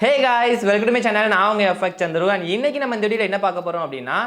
Hey guys, welcome to my channel. நான் உங்க FX Chandru and இன்னைக்கு நம்ம இந்த வீடியோல என்ன பார்க்க போறோம் அப்படினா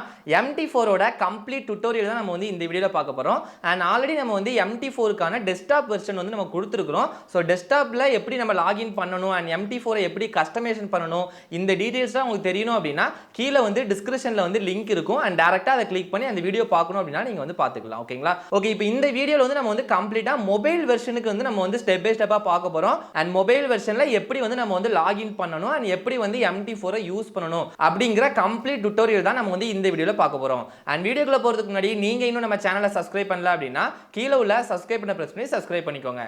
MT4 ஓட கம்ப்ளீட் டுட்டோரியல் தான் நம்ம இந்த வீடியோல பார்க்க போறோம். and ஆல்ரெடி நம்ம MT4 க்கான டெஸ்க்டாப் வெர்ஷன் நம்ம கொடுத்திருக்கோம். சோ டெஸ்க்டாப்ல எப்படி நம்ம லாகின் பண்ணனும் and MT4 எப்படி கஸ்டமைசேஷன் பண்ணனும் இந்த டீடைல்ஸ் தான் உங்களுக்கு தெரியணும் அப்படினா கீழ டிஸ்கிரிப்ஷன்ல லிங்க் இருக்கும் and டைரக்ட்டா அதை கிளிக் பண்ணி அந்த வீடியோ பார்க்கணும் அப்படினா நீங்க பார்த்துக்கலாம். ஓகேங்களா? ஓகே, இப்போ இந்த வீடியோல நம்ம கம்ப்ளீட்டா மொபைல் வெர்ஷனுக்கு நம்ம ஸ்டெப் பை ஸ்டெப்பா பார்க்க போறோம். and மொபைல் வெர்ஷன்ல எப்படி நம்ம லாகின் பண்ணனும் and எப்படி MT4 யூஸ் பண்ணனும் அப்படிங்கற கம்ப்ளீட் டுட்டோரியல் தான் நம்ம இந்த வீடியோல பார்க்க போறோம். and வீடியோக்குள்ள போறதுக்கு முன்னாடி நீங்க இன்னும் நம்ம சேனலை சப்ஸ்கிரைப் பண்ணல அப்படினா கீழ உள்ள சப்ஸ்கிரைப் பட்டனை பிரஸ் பண்ணி சப்ஸ்கிரைப் பண்ணிக்கோங்க.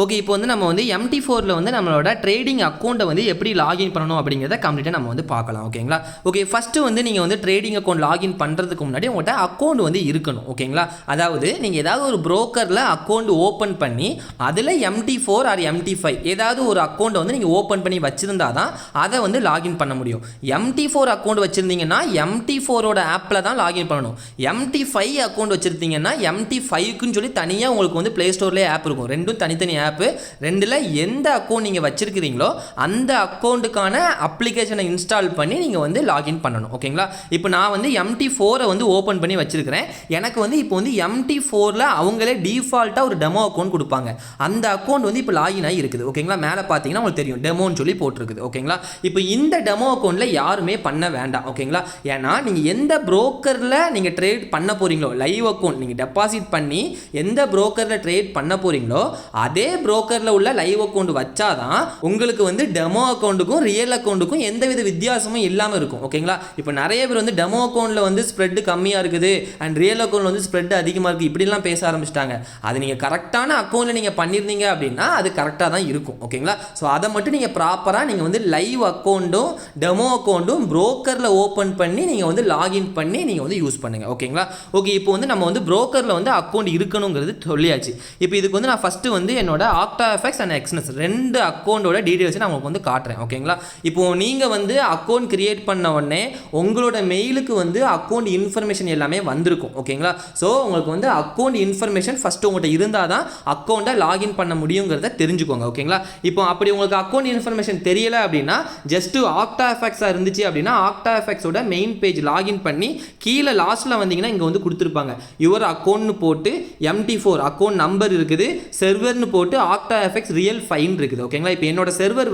ஓகே, இப்போ நம்ம MT4 ல நம்மளோட ட்ரேடிங் அக்கவுண்ட்டை எப்படி லாகின் பண்ணனும் அப்படிங்கறத கம்ப்ளீட்டா நம்ம பார்க்கலாம். ஓகேங்களா? ஓகே, ஃபர்ஸ்ட் நீங்க ட்ரேடிங் அக்கவுண்ட் லாகின் பண்றதுக்கு முன்னாடி உங்கள்ட்ட அக்கவுண்ட் இருக்கணும். ஓகேங்களா? அதாவது நீங்க ஏதாவது ஒரு புரோக்கர்ல அக்கவுண்ட் ஓபன் பண்ணி அதுல MT4 ஆர் MT5 ஏதாவது ஒரு அக்கவுண்ட் நீங்க ஓபன் பண்ணி வச்சிருந்தா தான் அதை லாகின் பண்ண முடியும். MT4 அக்கவுண்ட் வச்சிருந்தீங்கன்னா MT4 ஓட ஆப்ல தான் லாகின் பண்ணனும். MT5 அக்கவுண்ட் வச்சிருந்தீங்கன்னா MT5 க்குன்னு சொல்லி தனியா உங்களுக்கு Play Storeலயே ஆப் இருக்கும். ரெண்டும் தனித்தனி ஆப். ரெண்டுல எந்த அக்கவுண்ட் நீங்க வச்சிருக்கீங்களோ அந்த அக்கவுண்ட்கான அப்ளிகேஷனை இன்ஸ்டால் பண்ணி நீங்க லாகின் பண்ணனும். ஓகேங்களா? இப்போ நான் MT4 ஓபன் பண்ணி வச்சிருக்கேன். எனக்கு இப்போ MT4 ல அவங்களே டிஃபால்ட்டா ஒரு டெமோ அக்கவுண்ட் கொடுப்பாங்க. அந்த அக்கவுண்ட் இப்போ லாகின் ஆகி இருக்குது. ஓகேங்களா? மேலே பார்த்தீங்கன்னா உங்களுக்கு தெரியும் டெமோன்னு சொல்லி போட்டுருக்குது. ஓகேங்களா? இப்போ இந்த டெமோ அக்கவுண்ட்ல யாருமே பண்ண வேண்டாம். ஓகேங்களா? ஏன்னா நீங்க எந்த புரோக்கர்ல நீங்க ட்ரேட் பண்ண போறீங்களோ லைவ் அக்கவுண்ட் நீங்க டெபாசிட் பண்ணி எந்த புரோக்கர்ல ட்ரேட் பண்ண போறீங்களோ அதே புரோக்கர்ல உள்ள லைவ் அக்கவுண்ட் வச்சாதான் உங்களுக்கு டெமோ அக்கவுண்ட்டுக்கும் ரியல் அக்கவுண்ட்டுக்கும் எந்தவித வித்தியாசமும் இல்லாம இருக்கும். ஓகேங்களா? இப்போ நிறைய பேர் டெமோ அக்கவுண்ட்ல ஸ்ப்ரெட் கம்மியா இருக்குது அண்ட் ரியல் அக்கவுண்ட்ல ஸ்ப்ரெட் அதிகமா இருக்கு இப்படி எல்லாம் பேச ஆரம்பிச்சிட்டாங்க. அது நீங்க கரெக்டான அக்கவுண்ட்ல நீங்க பண்ணிருந்தீங்க அப்படின்னா அது கரெக்டா தான் இருக்கும். ஓகேங்களா? சோ அதை மட்டும் நீங்க ப்ராப்பரா நீங்க லைவ் அக்கவுண்ட்டும் டெமோ அக்கவுண்ட்டும் புரோக்கர்ல ஓபன் பண்ணி நீங்க லாகின் பண்ணி நீங்க யூஸ் பண்ணுங்க. ஓகேங்களா? ஓகே, இப்போ நம்ம புரோக்கர்ல அக்கவுண்ட் இருக்கணும்ங்கிறது சொல்லியாச்சு. இப்போ இதுக்கு நான் ஃபர்ஸ்ட் என்னோட OctaFX and XNS ரெண்டு அக்கவுண்டோட டீடைல்ஸ் நான் உங்களுக்கு காட்டுறேன். ஓகேங்களா? இப்போ நீங்க அக்கவுண்ட் கிரியேட் பண்ண உடனே உங்களோட மெயிலுக்கு அக்கவுண்ட் இன்ஃபர்மேஷன் எல்லாமே வந்திருக்கும். ஓகேங்களா? சோ உங்களுக்கு அக்கவுண்ட் இன்ஃபர்மேஷன் ஃபர்ஸ்ட் உங்கள்ட்ட இருந்தால் தான் அக்கவுண்ட்டை லாகின் பண்ண முடியுங்கிறத தெரிஞ்சுக்கோங்க. ஓகேங்களா? இப்போ அப்படி உங்களுக்கு அக்கவுண்ட் இன்ஃபர்மேஷன் தெரியல அப்படின்னா ஜஸ்ட் OctaFX இருந்துச்சு அப்படின்னா OctaFX ஓட மெயின் பேஜ் லாகின் பண்ணி கீழே லாஸ்ட்ல வந்தீங்கன்னா இங்க கொடுத்துருப்பாங்க யுவர் அக்கவுண்ட் போட்டு MT4 அக்கவுண்ட் நம்பர் இருக்குது சர்வர்னு போட்டு OctaFX Real 5 இருக்குது. ஓகேங்களா? இப்போ என்னோட சர்வர்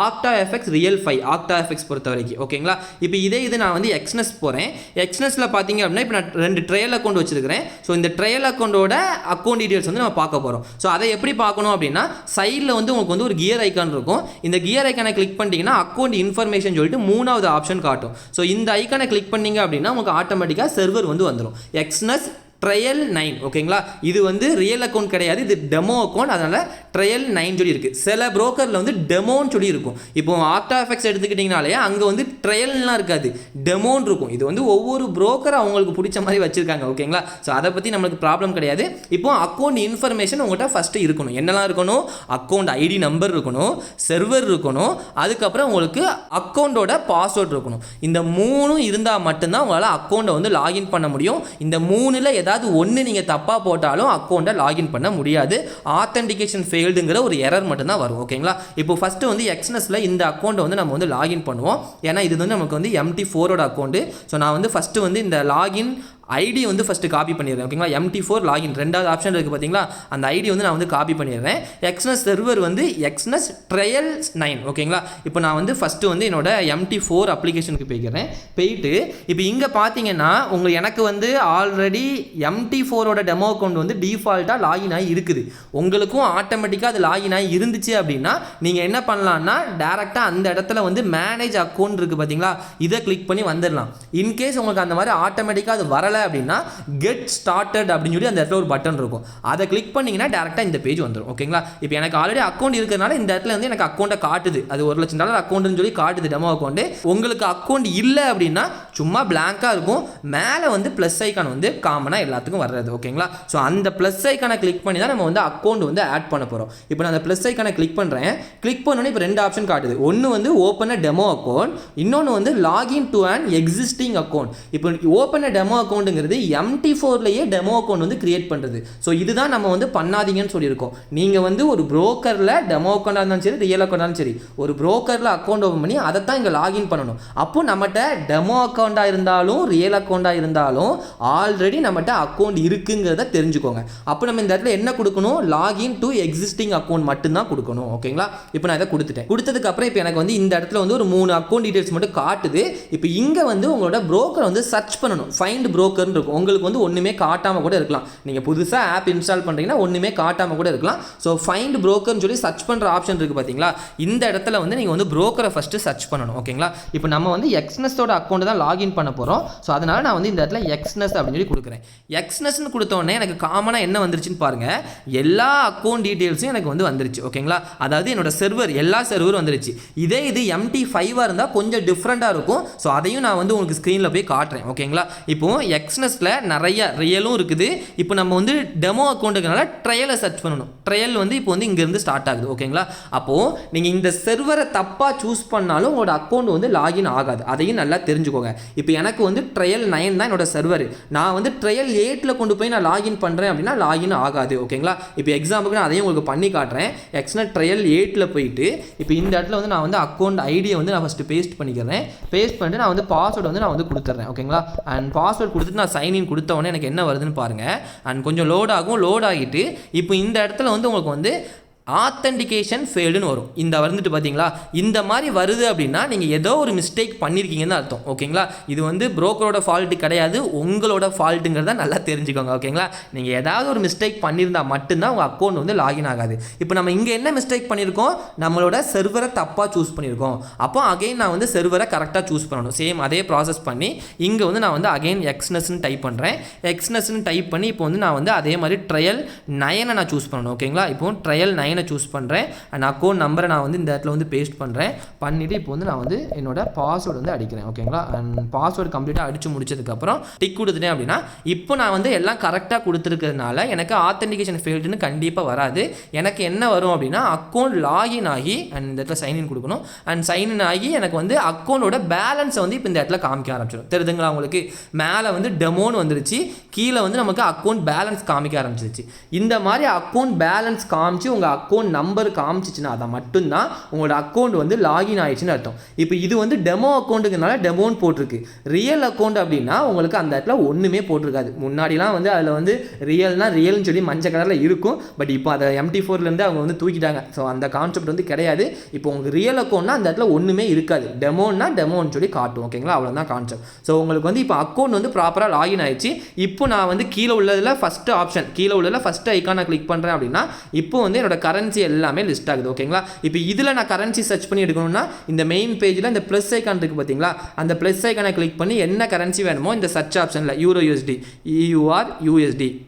OctaFX Real 5 OctaFX பொறுத்த வரைக்கும். ஓகேங்களா? இப்போ இது நான் XNS போறேன். XNSல பாத்தீங்க அப்படின்னா இப்போ நான் ரெண்டு ட்ரையல் அக்கவுண்ட் வச்சிருக்கேன். ஸோ இந்த ட்ரையல் அக்கவுண்டோட அக்கவுண்ட் டீடைல்ஸ் நம்ம பார்க்க போறோம். ஸோ அதை எப்படி பார்க்கணும் அப்படின்னா சைடில் உங்களுக்கு ஒரு கியர் ஐக்கான் இருக்கும். இந்த கியர் ஐக்கானை கிளிக் பண்ணிட்டீங்கன்னா அக்கவுண்ட் இன்ஃபர்மேஷன் சொல்லிட்டு மூணாவது ஆப்ஷன் காட்டும். ஸோ இந்த ஐக்கானை கிளிக் பண்ணீங்க அப்படின்னா உங்களுக்கு ஆட்டோமேட்டிக்காக சர்வர் வந்துடும். XNS trial 9. ஓகேங்களா? இது ரியல் அக்கவுண்ட் கிடையாது, இது டெமோ அக்கவுண்ட். அதனால ட்ரையல் 9 சொல்லி இருக்கு. சில புரோக்கர்ல டெமோன்னு சொல்லி இருக்கும். இப்போ OctaFX எடுத்துக்கிட்டீங்கனாலே அங்க ட்ரையல்லாம் இருக்காது, டெமோன்னு இருக்கும். இது ஒவ்வொரு புரோக்கர் அவங்களுக்கு பிடிச்ச மாதிரி வச்சிருக்காங்க. ஓகேங்களா? ஸோ அதை பத்தி நம்மளுக்கு ப்ராப்ளம் கிடையாது. இப்போ அக்கவுண்ட் இன்ஃபர்மேஷன் உங்கள்கிட்ட ஃபர்ஸ்ட் இருக்கணும். என்னெல்லாம் இருக்கணும்? அக்கவுண்ட் ஐடி நம்பர் இருக்கணும், சர்வர் இருக்கணும், அதுக்கப்புறம் உங்களுக்கு அக்கவுண்டோட பாஸ்வேர்ட் இருக்கணும். இந்த மூணும் இருந்தால் மட்டும்தான் உங்களால் அக்கவுண்டை லாகின் பண்ண முடியும். இந்த மூணுல ஏதாவது ஒன்று நீங்கள் தப்பாக போட்டாலும் அக்கௌண்ட்டை லாகின் பண்ண முடியாது. ஆத்தென்டிகேஷன் ஃபெயில்டுங்கிற ஒரு எரர் மட்டும்தான் வரும். ஓகேங்களா? இப்போ ஃபர்ஸ்ட் XNSல இந்த அக்கௌண்ட்டை நம்ம லாகின் பண்ணுவோம். ஏன்னா இது நமக்கு MT4 ஓட அக்கௌண்ட். ஸோ நான் ஃபர்ஸ்ட் இந்த லாகின் ஐடி ஃபர்ஸ்ட் காப்பி பண்ணிடுறேன். ஓகேங்களா? MT4 லாகின் ரெண்டாவது ஆப்ஷன் இருக்குது பார்த்தீங்களா? அந்த ஐடி நான் காப்பி பண்ணிடுறேன். XNS server XNS trial 9. ஓகேங்களா? இப்போ நான் ஃபர்ஸ்ட் என்னோட MT4 அப்ளிகேஷனுக்கு போயிட்டு இப்போ இங்கே பார்த்தீங்கன்னா எனக்கு ஆல்ரெடி MT4 ஓட டெமோ அக்கௌண்ட் டிஃபால்ட்டாக லாகின் ஆகி இருக்குது. உங்களுக்கும் ஆட்டோமேட்டிக்காக அது லாகின் ஆகி இருந்துச்சு அப்படின்னா நீங்கள் என்ன பண்ணலாம்னா டேரெக்டாக அந்த இடத்துல மேனேஜ் அக்கௌண்ட் இருக்குது பார்த்தீங்களா? இதை கிளிக் பண்ணி வந்துடலாம். இன்கேஸ் உங்களுக்கு அந்த மாதிரி ஆட்டோமேட்டிக்காக அது வரலை அப்படின்னா கெட் ஸ்டார்டட் அப்படின்னு சொல்லி அந்த இடத்துல ஒரு பட்டன் இருக்கும். அதை கிளிக் பண்ணிங்கன்னா டேரெக்டாக இந்த பேஜ் வந்துடும். ஓகேங்களா, இப்போ எனக்கு ஆல்ரெடி அக்கௌண்ட் இருக்கிறதுனால இந்த இடத்துல வந்து எனக்கு அக்கௌண்ட்டை காட்டுது. அது $1,00,000 அக்கௌண்ட்னு சொல்லி காட்டுது டெமோ அக்கௌண்ட். உங்களுக்கு அக்கௌண்ட் இல்லை அப்படின்னா சும்மா பிளாங்காக இருக்கும். மேலே வந்து ப்ளஸ் ஐக்கான் வந்து காமனாக எல்லாத்துக்கும் வர்றது. ஓகேங்களா, ஸோ அந்த ப்ளஸ் ஐக்கானை கிளிக் பண்ணி தான் நம்ம வந்து அக்கௌண்ட் வந்து ஆட் பண்ண போகிறோம். இப்போ நான் அந்த ப்ளஸ் ஐக்கானை கிளிக் பண்ணுறேன். கிளிக் பண்ணோன்னே இப்போ 2 ஆப்ஷன் காட்டுது. ஒன்று வந்து ஓப்பன் அ டெமோ அக்கௌண்ட், இன்னொன்று வந்து login to an existing account. இப்போ ஓப்பன் அ டெமோ அக்கௌண்ட்டுங்கிறது MT4லயே டெமோ அக்கௌண்ட் வந்து கிரியேட் பண்ணுறது. ஸோ இதுதான் நம்ம வந்து பண்ணாதீங்கன்னு சொல்லியிருக்கோம். நீங்கள் வந்து ஒரு ப்ரோக்கரில் டெமோ அக்கௌண்டாக இருந்தாலும் சரி, ரியல் அக்கௌண்டாலும் சரி, ஒரு ப்ரோக்கரில் அக்கௌண்ட் ஓப்பன் பண்ணி அதை தான் இங்கே லாகின் பண்ணணும். அப்போ நம்மகிட்ட டெமோ அக்கௌண்ட்டாக இருந்தாலும் ரியல் அக்கௌண்ட்டாக இருந்தாலும் ஆல்ரெடி நம்மகிட்ட அக்கௌண்ட் இருக்குங்கிறத தெரிஞ்சுக்கோங்க. அப்போ நம்ம இந்த இடத்துல என்ன கொடுக்கணும்? லாகின் டு எக்ஸிஸ்டிங் அக்கௌண்ட் மட்டும்தான் கொடுக்கணும். ஓகேங்களா, இப்போ நான் இதை கொடுத்துட்டேன். கொடுத்ததுக்கப்புறம் இப்போ எனக்கு வந்து இந்த இடத்துல வந்து ஒரு 3 அக்கௌண்ட் டீடைல்ஸ் மட்டும் காட்டுது. இப்போ இங்கே வந்து உங்களோட ப்ரோக்கர் வந்து சர்ச் பண்ணணும். ஃபைண்ட் ப்ரோக்கர்னு இருக்கும். உங்களுக்கு வந்து ஒன்றுமே காட்டாமல் கூட இருக்கலாம். நீங்கள் புதுசாக ஆப் இன்ஸ்டால் பண்ணுறீங்கன்னா ஒன்றுமே காட்டாமல் கூட இருக்கலாம். ஸோ ஃபைண்ட் ப்ரோக்கர்னு சொல்லி சர்ச் பண்ணுற ஆப்ஷன் இருக்குது பார்த்தீங்களா? இந்த இடத்துல வந்து நீங்கள் வந்து ப்ரோக்கரை ஃபஸ்ட்டு சர்ச் பண்ணணும். ஓகேங்களா, இப்போ நம்ம வந்து எக்ஸ்னஸோட அக்கௌண்ட் தான் லாகின் பண்ண போகிறோம். ஸோ அதனால் நான் வந்து இந்த இடத்துல எக்ஸ்னஸ் அப்படின்னு சொல்லி கொடுக்குறேன். எக்ஸ்னஸ்ன்னு கொடுத்தோடனே எனக்கு காமனாக என்ன வந்துருச்சுன்னு பாருங்கள். எல்லா அக்கௌண்ட் டீட்டெயில்ஸும் எனக்கு வந்து வந்துருச்சு. ஓகேங்களா, அதாவது என்னோட சர்வர் எல்லா சர்வரும் வந்துருச்சு. இதே இது MT5 இருந்தால் கொஞ்சம் டிஃப்ரெண்ட்டாக இருக்கும். ஸோ அதையும் நான் வந்து உங்களுக்கு ஸ்க்ரீனில் போய் காட்டுறேன். ஓகேங்களா, இப்போ எக்ஸ்னஸில் நிறைய ரியலும் இருக்குது. இப்போ நம்ம வந்து டெமோ அக்கௌண்ட்டுக்குனால ட்ரையலை சர்ச் பண்ணணும். ட்ரையல் வந்து இப்போ வந்து இங்கேருந்து ஸ்டார்ட் ஆகுது. ஓகேங்களா, அப்போது நீங்கள் இந்த சர்வரை தப்பாக சூஸ் பண்ணாலும் உங்களோட அக்கௌண்ட் வந்து லாகின் ஆகாது. அதையும் நல்லா தெரிஞ்சுக்கோங்க. இப்போ எனக்கு வந்து ட்ரையல் 9 தான் என்னோட சர்வர். நான் வந்து ட்ரையல் 8ல் கொண்டு போய் நான் லாகின் பண்ணுறேன் அப்படின்னா லாகின் ஆகாது. ஓகேங்களா, இப்போ எக்ஸாம்பிளுக்கு நான் அதையும் உங்களுக்கு பண்ணி காட்டுறேன். எக்ஸ்னட் ட்ரையல் 8ல் போயிட்டு இப்போ இந்த இடத்துல வந்து நான் வந்து அக்கௌண்ட் ஐடியை வந்து நான் ஃபஸ்ட்டு பேஸ்ட் பண்ணிக்கிறேன். பேஸ்ட் பண்ணிட்டு நான் வந்து பாஸ்வேர்டு வந்து நான் வந்து கொடுத்துட்றேன். ஓகேங்களா, அண்ட் பாஸ்வேர்டு கொடுத்துட்டு நான் சைன்இன் கொடுத்த உடனே எனக்கு என்ன வருதுன்னு பாருங்கள். அண்ட் கொஞ்சம் லோட் ஆகும். லோட் ஆகிட்டு இப்போ இந்த இடத்துல வந்து உங்களுக்கு வந்து ஆத்தென்டிகேஷன் ஃபெயில்டுன்னு வரும். இந்த வந்துட்டு பார்த்தீங்களா, இந்த மாதிரி வருது அப்படின்னா நீங்கள் ஏதோ ஒரு மிஸ்டேக் பண்ணியிருக்கீங்கன்னு அர்த்தம். ஓகேங்களா, இது வந்து ப்ரோக்கரோட ஃபால்ட்டு கிடையாது, உங்களோட ஃபால்ட்டுங்கிறத நல்லா தெரிஞ்சுக்கோங்க. ஓகேங்களா, நீங்கள் ஏதாவது ஒரு மிஸ்டேக் பண்ணியிருந்தால் மட்டும்தான் உங்கள் அக்கௌண்ட் வந்து லாகின் ஆகாது. இப்போ நம்ம இங்கே என்ன மிஸ்டேக் பண்ணியிருக்கோம்? நம்மளோட சர்வரை தப்பாக சூஸ் பண்ணியிருக்கோம். அப்போ அகைன் நான் வந்து சர்வரை கரெக்டாக சூஸ் பண்ணணும். சேம் அதே ப்ராசஸ் பண்ணி இங்கே வந்து நான் வந்து அகைன் எக்ஸ்னஸ்ன்னு டைப் பண்ணுறேன். எக்ஸ்னஸ்ன்னு டைப் பண்ணி இப்போ வந்து நான் வந்து அதே மாதிரி ட்ரையல் 9 நான் சூஸ் பண்ணணும். ஓகேங்களா, இப்போ ட்ரையல் 9 சூஸ் பண்ணுறேன். அண்ட் அக்கௌண்ட் நம்பரை நான் வந்து இந்த இடத்துல வந்து பேஸ்ட் பண்ணுறேன். பண்ணிவிட்டு இப்போ வந்து நான் வந்து என்னோட பாஸ்வேர்டு வந்து அடிக்கிறேன். ஓகேங்களா, அண்ட் பாஸ்வேர்டு கம்ப்ளீட்டாக அடித்து முடிச்சதுக்கப்புறம் டிக் கொடுத்துட்டேன் அப்படின்னா இப்போ நான் வந்து எல்லாம் கரெக்டாக கொடுத்துருக்கிறதுனால எனக்கு ஆத்தென்டிகேஷன் ஃபெயில்டுன்னு கண்டிப்பாக வராது. எனக்கு என்ன வரும் அப்படின்னா அக்கௌண்ட் லாகின் ஆகி அண்ட் இந்த இடத்துல சைன்இன் கொடுக்கணும். அண்ட் சைன்இன் ஆகி எனக்கு வந்து அக்கௌண்டோட பேலன்ஸை வந்து இப்போ இந்த இடத்துல காமிக்க ஆரம்பிச்சிடும். தெரியுதுங்களா உங்களுக்கு? மேலே வந்து டெமோன்னு வந்துருச்சு, கீழே வந்து நமக்கு அக்கௌண்ட் பேலன்ஸ் காமிக்க ஆரம்பிச்சிருச்சு. இந்த மாதிரி அக்கௌண்ட் பேலன்ஸ் காமிச்சு உங்கள் அக்கௌண்ட் நம்பர் காமிச்சிச்சுன்னா அதை மட்டும்தான் உங்களோட அக்கௌண்ட் வந்து லாகின் ஆயிடுச்சுன்னு அர்த்தம். இப்போ இது வந்து டெமோ அக்கௌண்ட்டுக்குனால டெமோன்னு போட்டிருக்கு. ரியல் அக்கௌண்ட் அப்படின்னா உங்களுக்கு அந்த இடத்துல ஒன்றுமே போட்டிருக்காது. முன்னாடிலாம் வந்து அதில் வந்து ரியல்னா ரியல்னு சொல்லி மஞ்சள் கலரில் இருக்கும். பட் இப்போ அதை MT4லேருந்து அவங்க வந்து தூக்கிட்டாங்க. ஸோ அந்த கான்செப்ட் வந்து கிடையாது. இப்போ உங்களுக்கு ரியல் அக்கௌண்ட்னா அந்த இடத்துல ஒன்றுமே இருக்காது. டெமோன்னா டெமோன்னு சொல்லி காட்டும். ஓகேங்களா, அவ்வளோதான் கான்செப்ட். ஸோ உங்களுக்கு வந்து இப்போ அக்கௌண்ட் வந்து ப்ராப்பராக லாகின் ஆயிடுச்சு. இப்போ நான் வந்து கீழே உள்ளதில் ஃபஸ்ட்டு ஆப்ஷன், கீழே உள்ளதில் ஃபஸ்ட்டு ஐக்கானை கிளிக் பண்ணுறேன் அப்படின்னா இப்போ வந்து என்னோட கரன்சி எல்லாமே லிஸ்ட் ஆகுது. ஓகேங்களா, இப்போ இதில் நான் கரன்சி சர்ச் பண்ணி எடுக்கணும்னா இந்த மெயின் பேஜில் இந்த ப்ளஸ் ஐக்கான் இருக்குது பார்த்தீங்களா, அந்த ப்ளஸ் ஐக்கானை கிளிக் பண்ணி என்ன கரன்சி வேணுமோ இந்த சர்ச் ஆப்ஷனில் euro USD EUR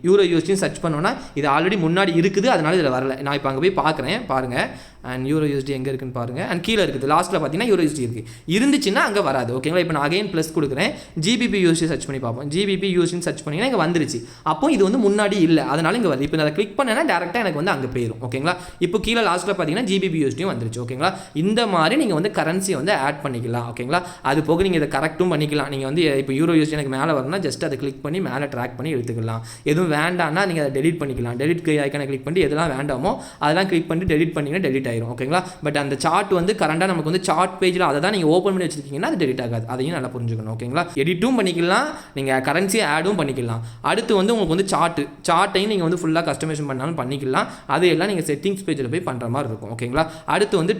euro USD search பண்ணோன்னா இது ஆல்ரெடி முன்னாடி இருக்குது, அதனால இதில் வரல. நான் இப்போ அங்கே போய் பார்க்குறேன் பாருங்கள். அண்ட் யூரோ USD எங்கே இருக்குன்னு பாருங்கள். அண்ட் கீழே இருக்குது லாஸ்ட்டில் பார்த்தீங்கன்னா யூரோ USD இருக்குது. இருந்துச்சுன்னா அங்கே வராது. ஓகேங்களா, இப்போ நான் அகைன் ப்ளஸ் கொடுக்குறேன். GBP USD சர்ச் பண்ணி பார்ப்போம். GBP USD சர்ச் பண்ணிங்கன்னா இங்கே வந்துருச்சு. அப்போ இது வந்து முன்னாடி இல்லை, அதனால இங்கே வருது. இப்போ நான் அதை கிளிக் பண்ணேன்னா டேரெக்டாக எனக்கு வந்து அங்கே போயிடும். ஓகேங்களா, இப்போ கீழே லாஸ்ட்டில் பார்த்தீங்கன்னா GBP USD வந்துருச்சு. ஓகேங்களா, இந்த மாதிரி நீங்கள் வந்து கரன்சியை வந்து ஆட் பண்ணிக்கலாம். ஓகேங்களா, அது போக நீங்கள் இதை கரெக்டும் பண்ணிக்கலாம். நீங்கள் வந்து இப்போ யூரோ USD எனக்கு மேலே வரணும்னா ஜஸ்ட் அதை கிளிக் பண்ணி மேலே ட்ராக் பண்ணி எடுத்துக்கலாம். எதுவும் வேண்டாம்னா நீங்கள் அதை டெலிட் பண்ணிக்கலாம். டெலிட் ஐக்கானை கிளிக் பண்ணி எதெல்லாம் வேண்டாமோ அதெல்லாம் கிளிக் பண்ணி டெலிட் பண்ணிங்கன்னா டெலிட் ஆயிரும். ஓகேங்களா, பட் அந்த சார்ட் வந்து கரண்டாக நமக்கு வந்து சார்ட் பேஜில் அதை தான் நீங்கள் ஓப்பன் பண்ணி வச்சிருக்கீங்கன்னா அது டெலிட் ஆகாது. அதையும் நல்லா புரிஞ்சுக்கணும். ஓகேங்களா, எடிட்டும் பண்ணிக்கலாம், நீங்கள் கரன்சியை ஆடும் பண்ணிக்கலாம். அடுத்து வந்து உங்களுக்கு வந்து சார்ட்டையும் நீங்கள் வந்து ஃபுல்லாக கஸ்டமைசேஷன் பண்ணாலும் பண்ணிக்கலாம். அது எல்லாம் நீங்கள் செட்டிங்ஸ் பேஜில் போய் பண்ணுற மாதிரி இருக்கும். ஓகேங்களா, அடுத்து வந்து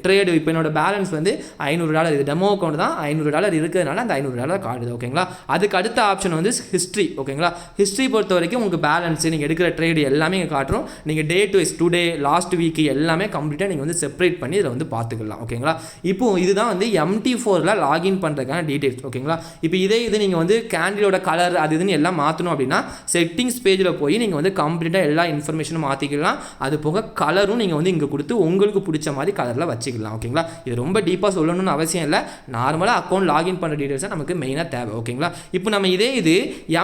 ட்ரேடு இப்போ என்னோட பேலன்ஸ் வந்து $500 இது டெமோ அக்கௌண்ட் தான். $500 இருக்கிறதுனால அந்த $500 காட்டுது. ஓகேங்களா, அதுக்கு அடுத்த ஆப்ஷன் வந்து ஹிஸ்ட்ரி. ஓகேங்களா, ஹிஸ்ட்ரி பொறுத்த வரைக்கும் உங்களுக்கு பேலன்ஸ் நீங்கள் எடுக்கிற ட்ரேடு எல்லாமே இங்கே காட்டுறோம். நீங்கள் day to wise today last week எல்லாமே கம்ப்ளீட்டாக கம்ப்ளீட்டாக நீங்கள் வந்து செப்பரேட் பண்ணி இதில் வந்து பார்த்துக்கலாம். ஓகேங்களா? இப்போ இதுதான் வந்து MT4ல லாகின் பண்ணுறதுக்கான டீடைல்ஸ். ஓகேங்களா? இப்போ இது நீங்கள் வந்து கேண்டிலோட கலர் அது இதுன்னு எல்லாம் மாற்றணும் அப்படின்னா செட்டிங்ஸ் பேஜில் போய் நீங்கள் வந்து கம்ப்ளீட்டாக எல்லா இன்ஃபர்மேஷனும் மாற்றிக்கலாம். அது போக கலரும் நீங்கள் வந்து இங்கே கொடுத்து உங்களுக்கு பிடிச்ச மாதிரி கலரில் வச்சுக்கலாம். ஓகேங்களா? இது ரொம்ப டீப்பாக சொல்லணும்னு அவசியம் இல்லை. நார்மலாக அக்கௌண்ட் லாகின் பண்ணுற டீடைல்ஸாக நமக்கு மெயினாக தேவை. ஓகேங்களா? இப்போ நம்ம இது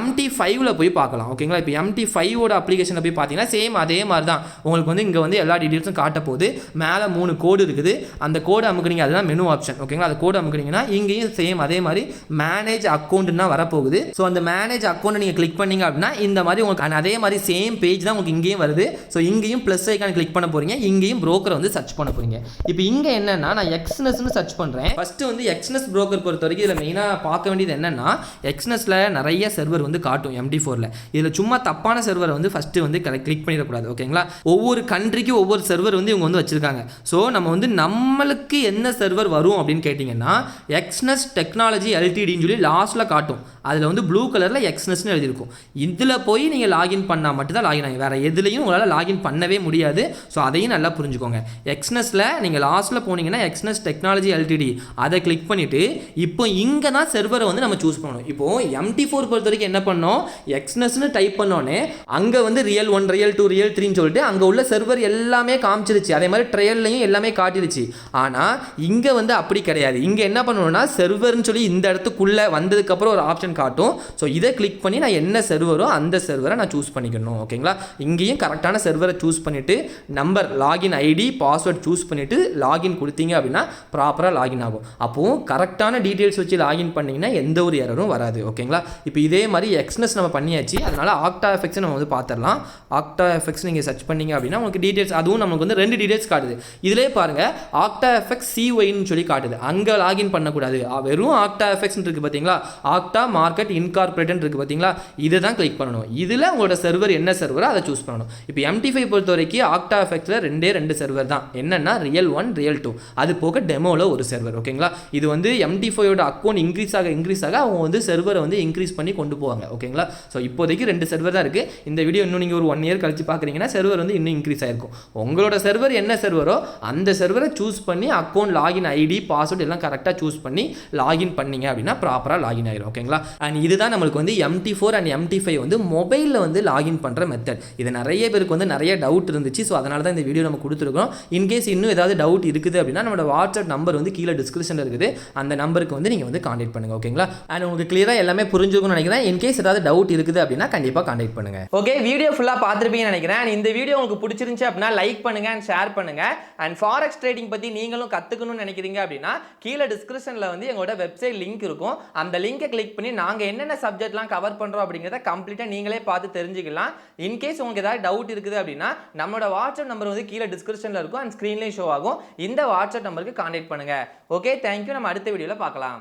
MT5ல போய் பார்க்கலாம். ஓகேங்களா? இப்போ MT5ஓட அப்ளிகேஷனில் போய் பார்த்தீங்கன்னா சேம் அதே மாதிரி தான் உங்களுக்கு வந்து இங்கே வந்து எல்லா டீடைல்ஸும் காட்ட போகுது. மேலே 3 கோடு இருக்குது. அந்த கோடு அமுக்குறீங்க, அதுதான் மெனு ஆப்ஷன். ஓகேங்களா? அந்த கோடு அமுக்குறீங்கன்னா இங்கேயும் சேம் அதே மாதிரி மேனேஜ் அக்கௌண்ட்னா வரப்போகுது. ஸோ அந்த மேனேஜ் அக்கௌண்ட் நீங்கள் கிளிக் பண்ணீங்க அப்படின்னா இந்த மாதிரி உங்களுக்கு அதே மாதிரி சேம் பேஜ் தான் உங்களுக்கு இங்கேயும் வருது. ஸோ இங்கேயும் ப்ளஸ் ஐக்கான் கிளிக் பண்ண போறீங்க, இங்கேயும் புரோக்கரை வந்து சர்ச் பண்ண போறீங்க. இப்போ இங்கே என்னன்னா நான் எக்ஸ்னஸ்னு சர்ச் பண்ணுறேன். ஃபர்ஸ்ட் வந்து எக்ஸ்னஸ் புரோக்கர் பொறுத்த வரைக்கும் இதில் மெயினாக பார்க்க வேண்டியது என்னன்னா எக்ஸ்னஸ்ல நிறைய சர்வர் வந்து காட்டும் MT4ல. இதில் சும்மா தப்பான சர்வரை வந்து ஃபர்ஸ்ட் வந்து கிளிக் பண்ணிடக்கூடாது. ஓகேங்களா? ஒவ்வொரு கண்ட்ரிக்கு ஒவ்வொரு சர்வர் வந்து இவங்க வந்து வச்சிருக்காங்க. ஸோ நம்ம வந்து நம்மளுக்கு என்ன சர்வர் வரும் அப்படின்னு கேட்டிங்கன்னா எக்ஸ்னஸ் டெக்னாலஜி எல்டிடின்னு சொல்லி லாஸ்ட்டில் காட்டும். அதில் வந்து ப்ளூ கலரில் எக்ஸ்னஸ்னு எழுதியிருக்கும். இதில் போய் நீங்கள் லாகின் பண்ணால் மட்டும்தான் லாகின் ஆகும். வேறு எதுலையும் உங்களால் லாகின் பண்ணவே முடியாது. ஸோ அதையும் நல்லா புரிஞ்சுக்கோங்க. எக்ஸ்னஸில் நீங்கள் லாஸ்ட்டில் போனீங்கன்னா எக்ஸ்னஸ் டெக்னாலஜி எல்டிடி அதை கிளிக் பண்ணிவிட்டு இப்போ இங்கே தான் சர்வரை வந்து நம்ம சூஸ் பண்ணணும். இப்போது MT4 பொறுத்த வரைக்கும் என்ன பண்ணோம், எக்ஸ்னஸ்னு டைப் பண்ணோன்னே அங்கே வந்து ரியல் 1 ரியல் 2 ரியல் 3ன்னு சொல்லிட்டு அங்கே உள்ள சர்வர் எல்லாமே காமிச்சிருச்சு. அதே மாதிரி ட்ரையல்லையும் எல்லாமே காட்டிருச்சு. ஆனால் இங்கே வந்து அப்படி கிடையாது. இங்கே என்ன பண்ணணும்னா சர்வர்னு சொல்லி இந்த இடத்துக்குள்ளே வந்ததுக்கப்புறம் ஒரு ஆப்ஷன் காட்டும். ஸோ இதை கிளிக் பண்ணி நான் என்ன சர்வரோ அந்த சர்வரை நான் சூஸ் பண்ணிக்கணும். ஓகேங்களா? இங்கேயும் கரெக்டான சர்வரை சூஸ் பண்ணிவிட்டு number login ID password choose பண்ணிவிட்டு லாகின் கொடுத்தீங்க அப்படின்னா ப்ராப்பராக லாகின் ஆகும். அப்போது கரெக்டான டீட்டெயில்ஸ் வச்சு லாகின் பண்ணிங்கன்னா எந்த ஒரு எரரும் வராது. ஓகேங்களா? இப்போ இதே மாதிரி எக்ஸ்னஸ் நம்ம பண்ணியாச்சு. அதனால் ஆக்டா எஃபெக்ட்ஸ் நம்ம வந்து பார்த்துடலாம். ஆக்டா எஃபெக்ட்ஸ் நீங்கள் சர்ச் பண்ணீங்க அப்படின்னா உங்களுக்கு டீட்டெயில்ஸ் அதுவும் நமக்கு வந்து 2 டீட்டெயில்ஸ் காட்டுது. இதிலே பாருங்கள் ஆக்டா எஃபெக்ட்ஸ் CYன்னு சொல்லி காட்டுது. அங்கே லாகின் பண்ணக்கூடாது. வெறும் ஆக்டா எஃபெக்ட்ஸ் இருக்குது பார்த்தீங்களா, ஆக்டா மார்க்கெட் இன்கார்பரேட் இருக்குது பார்த்தீங்களா, இதை தான் கிளிக் பண்ணணும். இதில் உங்களோட சர்வர் என்ன சர்வரோ அதை சூஸ் பண்ணணும். இப்போ MT5 பொறுத்த வரைக்கும் ஆக்டா எஃபெக்ட்ஸில் 2 சர்வர் தான். என்னன்னா ரியல் 1 ரியல் 2 அது போக டெமோவில் ஒரு சர்வர். ஓகேங்களா? இது வந்து MT5ஓட அக்கௌண்ட் இன்க்ரீஸ் ஆக அவங்க வந்து சர்வரை வந்து இன்க்ரீஸ் பண்ணி கொண்டு போவாங்க. ஓகேங்களா? ஸோ இப்போதைக்கு 2 சர்வர் தான் இருக்குது. இந்த வீடியோ இன்னும் நீங்கள் ஒரு 1 இயர் கழிச்சு பார்க்குறீங்கன்னா சர்வர் வந்து இன்னும் இன்க்ரீஸ் ஆயிருக்கும். உங்களோட சர்வர் என்ன சர்வரோ அந்த சர்வரை சூஸ் பண்ணி அக்கௌண்ட் லாகின் ஐடி பாஸ்வேர்ட் எல்லாம் கரெக்டாக சூஸ் பண்ணி லாகின் பண்ணீங்க அப்படின்னா ப்ராப்பராக லாகின் ஆயிரும். ஓகேங்களா? அண்ட் இதுதான் நம்மளுக்கு வந்து MT4 அண்ட் MT5 வந்து மொபைலில் வந்து லாகின் பண்ணுற மெத்தட். இது நிறைய பேருக்கு வந்து நிறைய டவுட் இருந்துச்சு. ஸோ அதனால தான் இந்த வீடியோ நம்ம கொடுத்துருக்கோம். இன்கேஸ் இன்னும் ஏதாவது டவுட் இருக்குது அப்படின்னா நம்மளோட வாட்ஸ்அப் நம்பர் வந்து கீழே டிஸ்கிரிப்ஷனில் இருக்குது. அந்த நம்பருக்கு வந்து நீங்கள் வந்து கான்டாக்ட் பண்ணுங்கள். ஓகேங்களா? அண்ட் உங்களுக்கு கிளியராக எல்லாமே புரிஞ்சுக்கணும்னு நினைக்கிறேன். இன்கேஸ் ஏதாவது டவுட் இருக்குது அப்படின்னா கண்டிப்பாக கான்டாக்ட் பண்ணுங்க. ஓகே, வீடியோ ஃபுல்லாக பார்த்துருப்பீங்கன்னு நினைக்கிறேன். அண்ட் இந்த வீடியோ உங்களுக்கு பிடிச்சிருந்துச்சு அப்படின்னா லைக் பண்ணுங்க அண்ட் ஷேர் பண்ணுங்க. அண்ட் ஃபாரெக்ஸ் ட்ரேடிங் பற்றி நீங்களும் கற்றுக்கணும்னு நினைக்கிறீங்க அப்படின்னா கீழே டிஸ்கிரிப்ஷனில் வந்து எங்களோட வெப்சைட் லிங்க் இருக்கும். அந்த லிங்கை கிளிக் பண்ணி நாங்கள் என்னென்ன சப்ஜெக்ட்லாம் கவர் பண்ணுறோம் அப்படிங்கிறத கம்ப்ளீட்டாக நீங்களே பார்த்து தெரிஞ்சுக்கலாம். இன்கேஸ் உங்களுக்கு ஏதாவது டவுட் இருக்குது அப்படின்னா நம்மளோட வாட்ஸ்அப் நம்பர் வந்து கீழே டிஸ்கிரிப்ஷனில் இருக்கும் அண்ட் ஸ்க்ரீன்லேயும் ஷோ ஆகும். இந்த வாட்ஸ்அப் நம்பருக்கு கான்டாக்ட் பண்ணுங்க. Okay, thank you. நம்ம அடுத்த வீடியோவில் பார்க்கலாம்.